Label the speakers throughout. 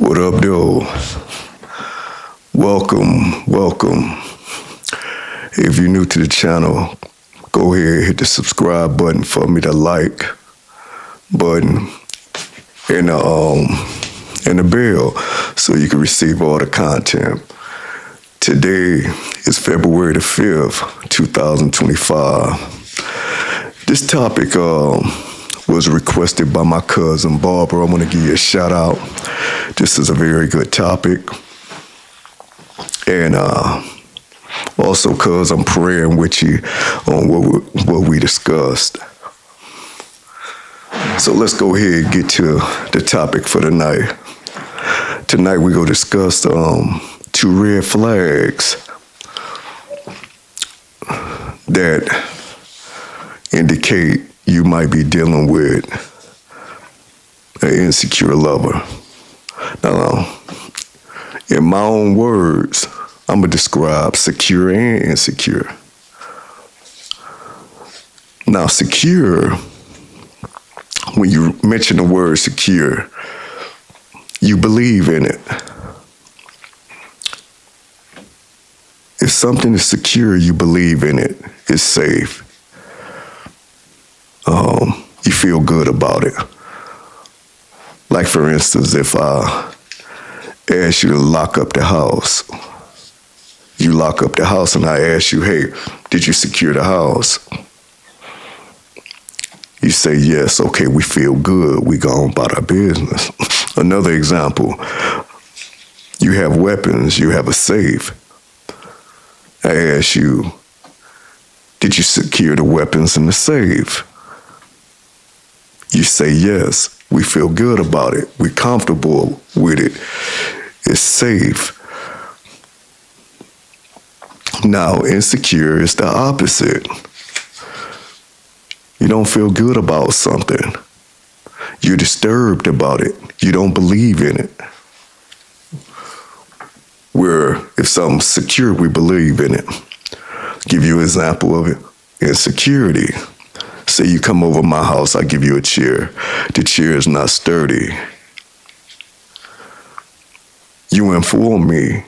Speaker 1: What up, though? Welcome. If you're new to the channel, go ahead, hit the subscribe button for me, the like button, and the bell so you can receive all the content. Today is February the 5th, 2025. This topic was requested by my cousin Barbara. I'm going to give you a shout out. This is a very good topic. And also, cuz I'm praying with you on what we discussed. So let's go ahead and get to the topic for tonight. Tonight we're going to discuss two red flags that indicate you might be dealing with an insecure lover. Now, in my own words, I'm going to describe secure and insecure. Now, secure, when you mention the word secure, you believe in it. If something is secure, you believe in it. It's safe. You feel good about it. Like, for instance, if I ask you to lock up the house, you lock up the house and I ask you, hey, did you secure the house? You say yes. Okay, we feel good. We go on about our business. Another example, you have weapons, you have a safe. I ask you, did you secure the weapons in the safe? You say yes. We feel good about it. We're comfortable with it. It's safe. Now, insecure is the opposite. You don't feel good about something. You're disturbed about it. You don't believe in it. Where if something's secure, we believe in it. Give you an example of it. Insecurity. Say you come over my house, I give you a chair. The chair is not sturdy. You inform me,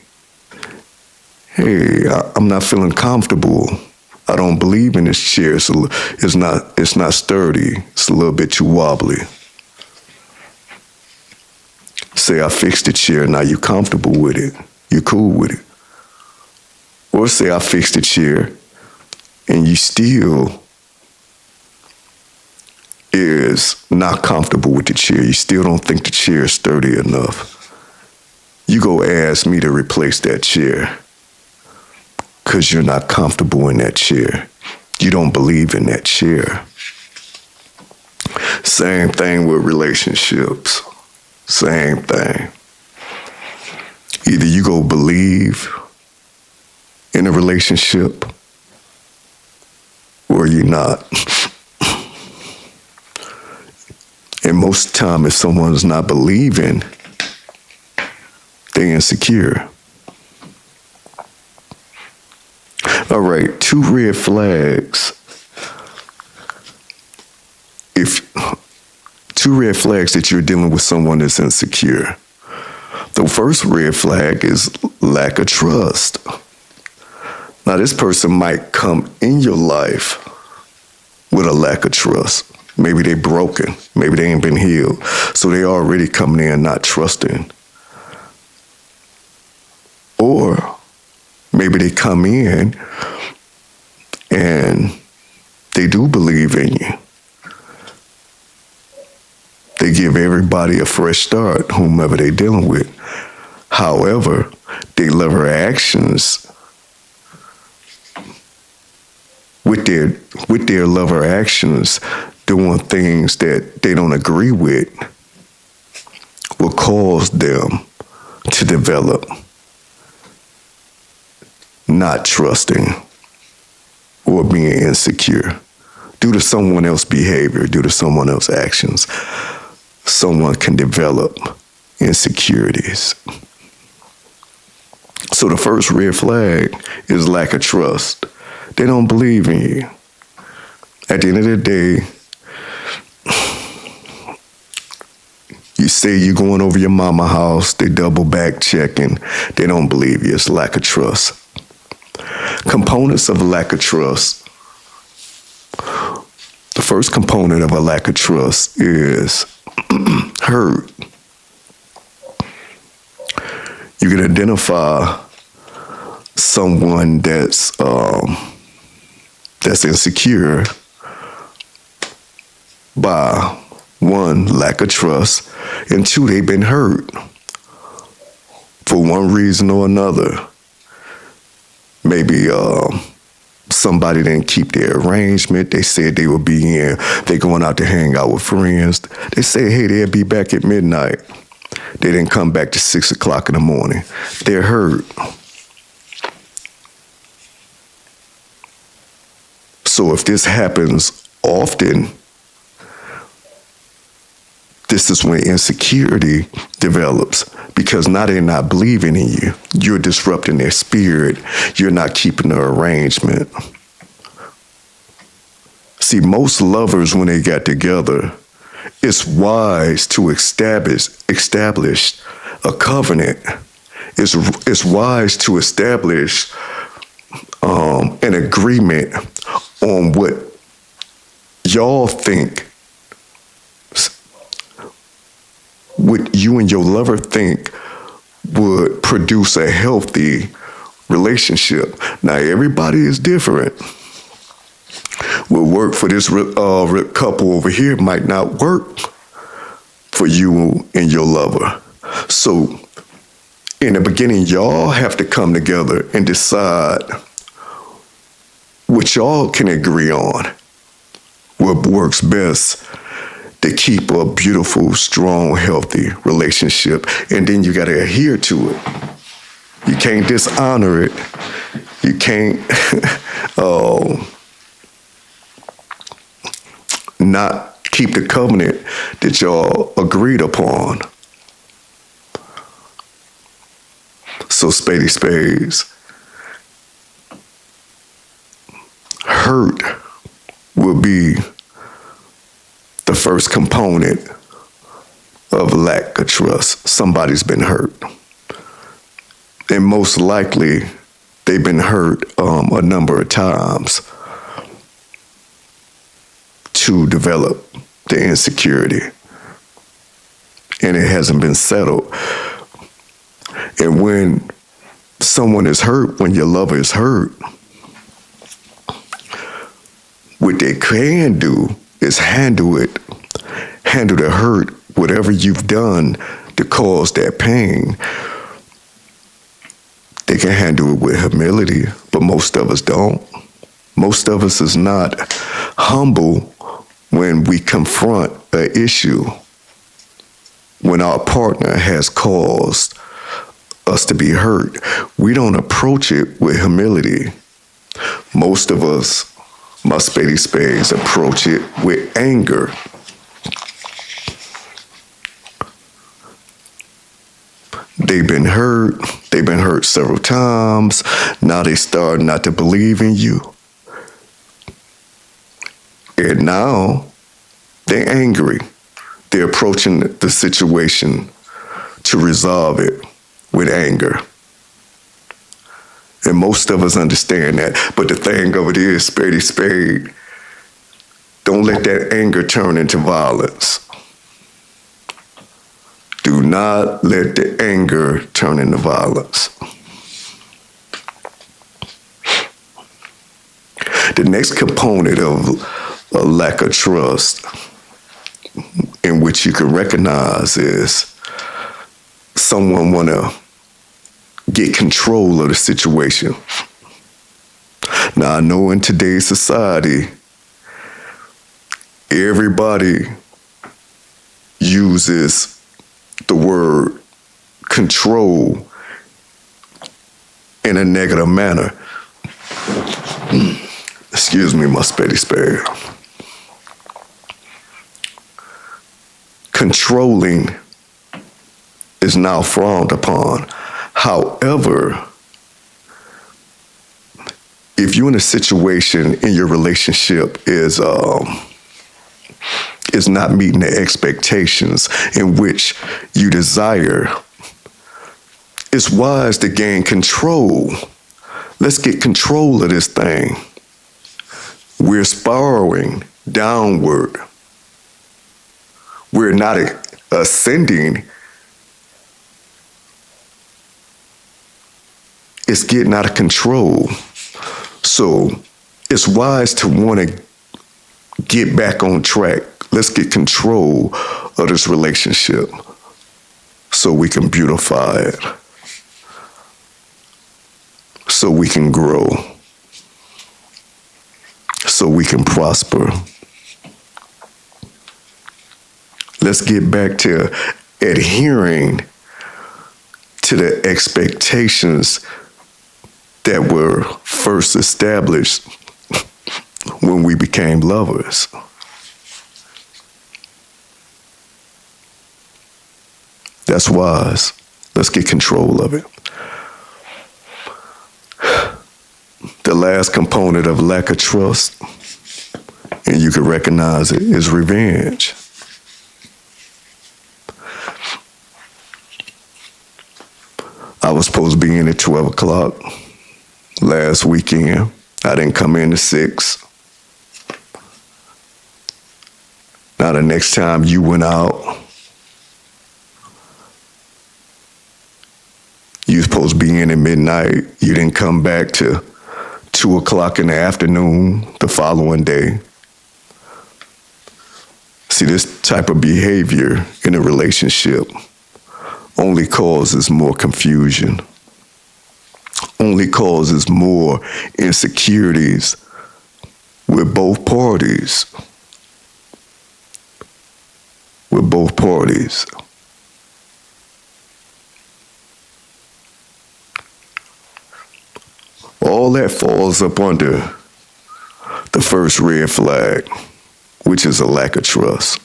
Speaker 1: hey, I'm not feeling comfortable. I don't believe in this chair. It's not sturdy. It's a little bit too wobbly. Say I fixed the chair, now you're comfortable with it. You're cool with it. Or say I fixed the chair and you still is not comfortable with the chair. You still don't think the chair is sturdy enough. You go ask me to replace that chair because you're not comfortable in that chair. You don't believe in that chair. Same thing with relationships. Same thing. Either you go believe in a relationship or you're not. And most of the time, if someone's not believing, they're insecure. All right, two red flags. Two red flags that you're dealing with someone that's insecure. The first red flag is lack of trust. Now, this person might come in your life with a lack of trust. Maybe they're broken. Maybe they ain't been healed. So they already coming in not trusting. Or maybe they come in and they do believe in you. They give everybody a fresh start, whomever they're dealing with. However, they love her actions. With their lover actions, doing things that they don't agree with will cause them to develop not trusting or being insecure due to someone else's behavior, due to someone else's actions. Someone can develop insecurities. So the first red flag is lack of trust. They don't believe in you. At the end of the day, You say you're going over your mama house, they double back checking. They don't believe you. It's lack of trust. Components of a lack of trust. The first component of a lack of trust is hurt. You can identify someone that's insecure by one, lack of trust, and two, they've been hurt for one reason or another. Maybe somebody didn't keep their arrangement. They said they would be in. They're going out to hang out with friends. They say, hey, they'll be back at midnight. They didn't come back to 6 o'clock in the morning. They're hurt. So if this happens often, this is when insecurity develops, because now they're not believing in you. You're disrupting their spirit. You're not keeping the arrangement. See, most lovers, when they got together, it's wise to establish a covenant. It's wise to establish an agreement on what y'all think, what you and your lover think would produce a healthy relationship. Now, everybody is different. What work for this couple over here might not work for you and your lover. So, in the beginning, y'all have to come together and decide what y'all can agree on, what works best to keep a beautiful, strong, healthy relationship. And then you got to adhere to it. You can't dishonor it. You can't not keep the covenant that y'all agreed upon. So, spady spades. Hurt will be the first component of lack of trust. Somebody's been hurt. And most likely, they've been hurt a number of times to develop the insecurity. And it hasn't been settled. And when someone is hurt, when your lover is hurt, what they can do is handle the hurt, whatever you've done to cause that pain. They can handle it with humility, but most of us don't. Most of us is not humble when we confront an issue, when our partner has caused us to be hurt. We don't approach it with humility. Most of us, my spady spades, approach it with anger. They've been hurt several times. Now they start not to believe in you. And now they're angry. They're approaching the situation to resolve it with anger. And most of us understand that. But the thing of it is, spady spade, don't let that anger turn into violence. Do not let the anger turn into violence. The next component of a lack of trust in which you can recognize is someone want to get control of the situation. Now, I know in today's society, everybody uses the word control in a negative manner. Excuse me, my spady spade. Controlling is now frowned upon. However, if you're in a situation in your relationship is is not meeting the expectations in which you desire, it's wise to gain control. Let's get control of this thing. We're spiraling downward. We're not ascending. It's getting out of control. So it's wise to want to get back on track. Let's get control of this relationship so we can beautify it, so we can grow, so we can prosper. Let's get back to adhering to the expectations that were first established when we became lovers. That's wise. Let's get control of it. The last component of lack of trust, and you can recognize it, is revenge. I was supposed to be in at 12 o'clock last weekend. I didn't come in at 6. Now the next time you went out, you were supposed to be in at midnight. You didn't come back to 2 o'clock in the afternoon the following day. See, this type of behavior in a relationship only causes more confusion, only causes more insecurities with both parties. With both parties. All that falls up under the first red flag, which is a lack of trust.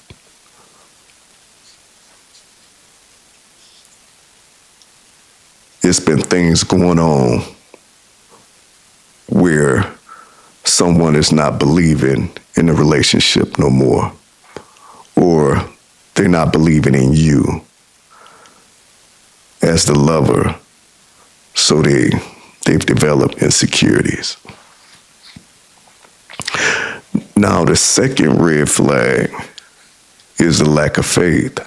Speaker 1: It's been things going on where someone is not believing in the relationship no more, or they're not believing in you as the lover, so they've developed insecurities. Now, the second red flag is the lack of faith.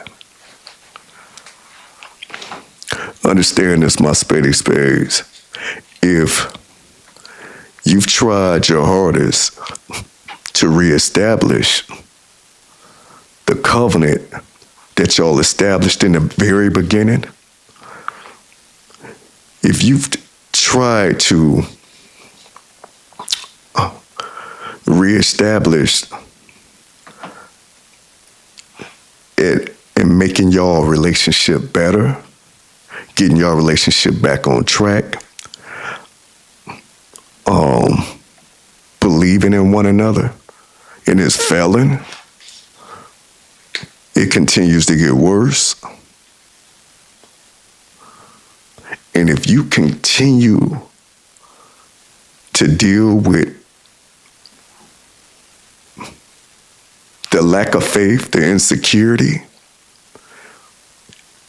Speaker 1: Understand this, my spades. If you've tried your hardest to reestablish the covenant that y'all established in the very beginning, if you've tried to reestablish it and making y'all relationship better, getting y'all relationship back on track, believing in one another, and it's failing, it continues to get worse. And if you continue to deal with the lack of faith, the insecurity,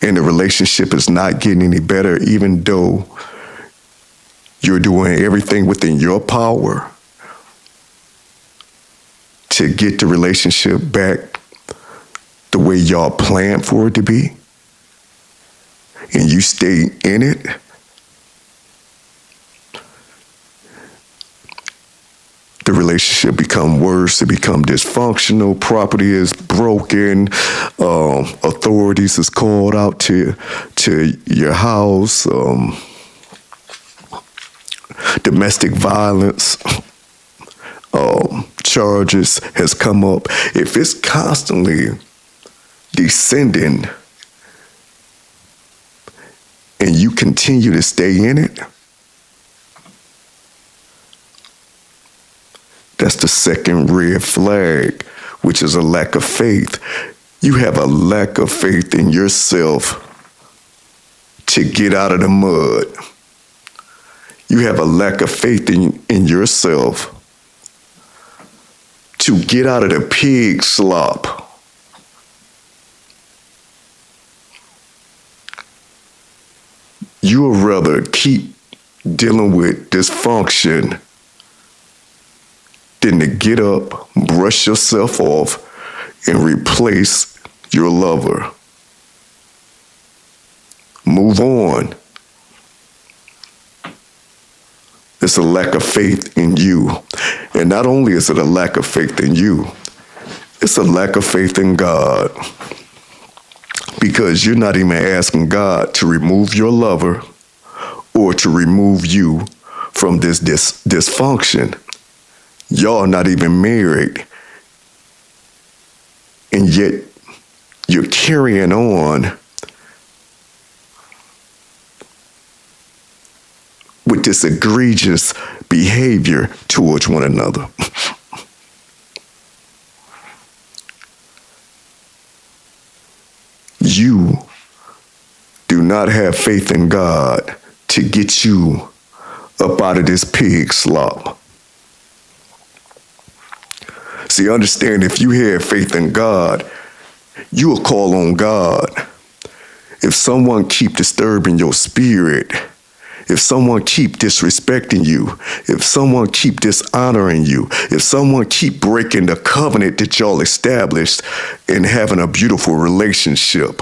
Speaker 1: and the relationship is not getting any better, even though you're doing everything within your power to get the relationship back the way y'all planned for it to be, and you stay in it, the relationship become worse, it become dysfunctional, property is broken, authorities is called out to your house, domestic violence charges has come up. If it's constantly descending and you continue to stay in it, that's the second red flag, which is a lack of faith. You have a lack of faith in yourself to get out of the mud. You have a lack of faith in yourself to get out of the pig slop you would rather keep dealing with dysfunction than to get up, brush yourself off, and replace your lover. Move on. It's a lack of faith in you. And not only is it a lack of faith in you, it's a lack of faith in God. Because you're not even asking God to remove your lover or to remove you from this dysfunction. Y'all not even married. And yet you're carrying on with this egregious behavior towards one another. You do not have faith in God to get you up out of this pig slop. See, understand, if you have faith in God, you will call on God. If someone keep disturbing your spirit, if someone keep disrespecting you, if someone keep dishonoring you, if someone keep breaking the covenant that y'all established and having a beautiful relationship,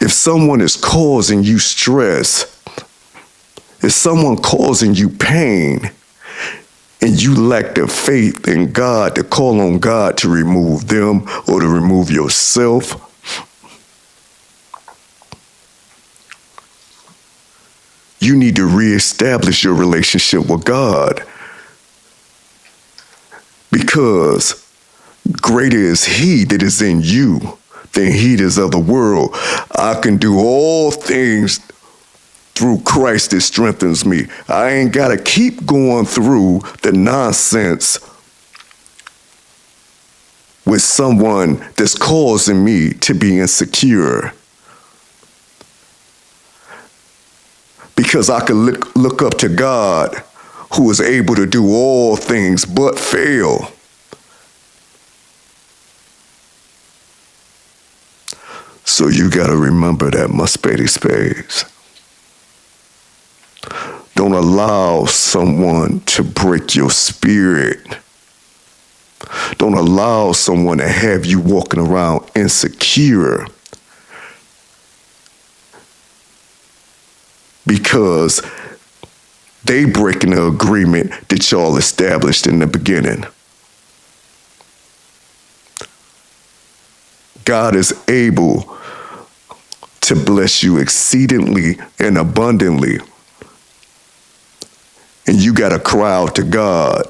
Speaker 1: if someone is causing you stress, if someone causing you pain, and you lack the faith in God to call on God to remove them or to remove yourself, you need to reestablish your relationship with God. Because greater is He that is in you than he that is of the world. I can do all things through Christ that strengthens me. I ain't got to keep going through the nonsense with someone that's causing me to be insecure. Because I can look up to God, who is able to do all things but fail. So you got to remember that, my spady spades. Don't allow someone to break your spirit. Don't allow someone to have you walking around insecure. Because they breaking the agreement that y'all established in the beginning. God is able to bless you exceedingly and abundantly. And you got to cry out to God.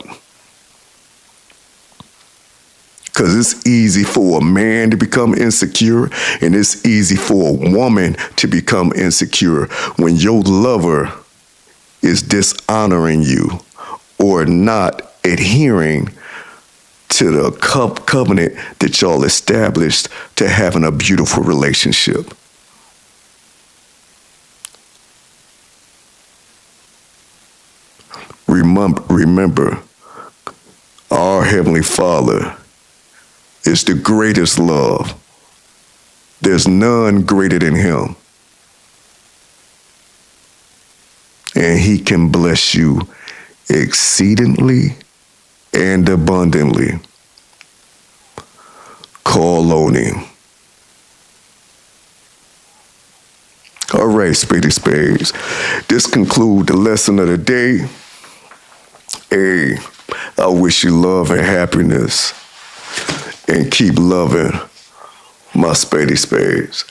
Speaker 1: Because it's easy for a man to become insecure, and it's easy for a woman to become insecure when your lover is dishonoring you or not adhering to the covenant that y'all established to having a beautiful relationship. Remember, our Heavenly Father is the greatest love. There's none greater than Him. And He can bless you exceedingly and abundantly. Call on Him. All right, Spady Spades. This concludes the lesson of the day. Hey, I wish you love and happiness. And keep loving my Spady Spades.